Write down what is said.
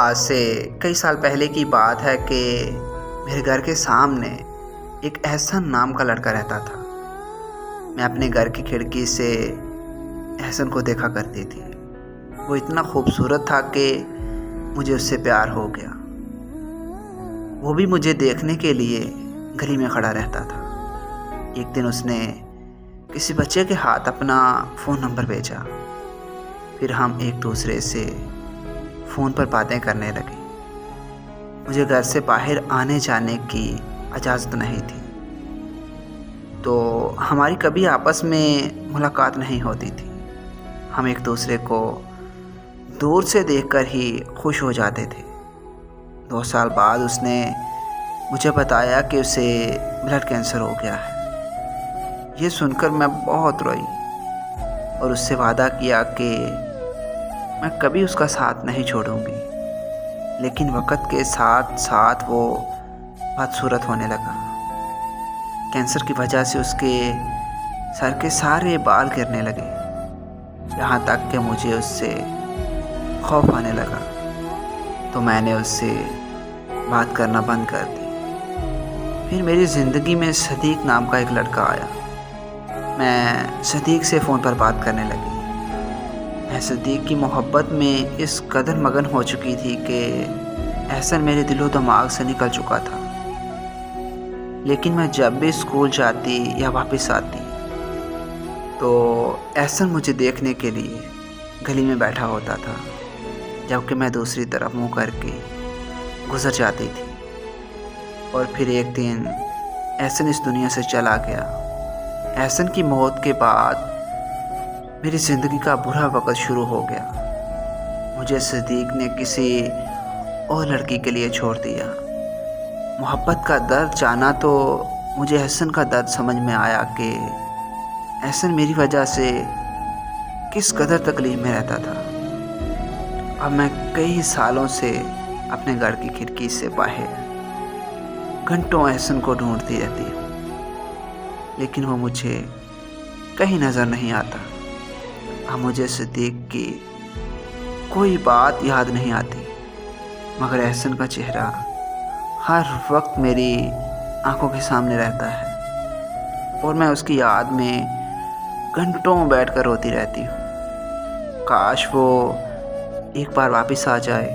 आज से कई साल पहले की बात है कि मेरे घर के सामने एक एहसन नाम का लड़का रहता था। मैं अपने घर की खिड़की से एहसन को देखा करती थी। वो इतना खूबसूरत था कि मुझे उससे प्यार हो गया। वो भी मुझे देखने के लिए गली में खड़ा रहता था। एक दिन उसने किसी बच्चे के हाथ अपना फ़ोन नंबर भेजा। फिर हम एक दूसरे से फ़ोन पर बातें करने लगे। मुझे घर से बाहर आने जाने की इजाज़त नहीं थी, तो हमारी कभी आपस में मुलाकात नहीं होती थी। हम एक दूसरे को दूर से देखकर ही खुश हो जाते थे। 2 साल बाद उसने मुझे बताया कि उसे ब्लड कैंसर हो गया है। ये सुनकर मैं बहुत रोई और उससे वादा किया कि मैं कभी उसका साथ नहीं छोड़ूंगी। लेकिन वक़्त के साथ साथ वो बदसूरत होने लगा। कैंसर की वजह से उसके सर के सारे बाल गिरने लगे, यहाँ तक कि मुझे उससे खौफ आने लगा। तो मैंने उससे बात करना बंद कर दी। फिर मेरी ज़िंदगी में सदीक नाम का एक लड़का आया। मैं सदीक से फ़ोन पर बात करने लगी। मैं सदीक की मोहब्बत में इस कदर मगन हो चुकी थी कि एहसन मेरे दिलो दिमाग से निकल चुका था। लेकिन मैं जब भी स्कूल जाती या वापस आती तो एहसन मुझे देखने के लिए गली में बैठा होता था, जबकि मैं दूसरी तरफ मुँह करके गुजर जाती थी। और फिर एक दिन एहसन इस दुनिया से चला गया। एहसन की मौत के बाद मेरी ज़िंदगी का बुरा वक़्त शुरू हो गया। मुझे सदीक ने किसी और लड़की के लिए छोड़ दिया। मोहब्बत का दर्द जाना तो मुझे एहसन का दर्द समझ में आया कि एहसन मेरी वजह से किस कदर तकलीफ़ में रहता था। अब मैं कई सालों से अपने घर की खिड़की से बाहर घंटों एहसन को ढूंढती रहती हूँ, लेकिन वो मुझे कहीं नज़र नहीं आता। अब मुझे सदीक की कोई बात याद नहीं आती, मगर एहसन का चेहरा हर वक्त मेरी आंखों के सामने रहता है और मैं उसकी याद में घंटों बैठकर रोती रहती हूँ। काश वो एक बार वापस आ जाए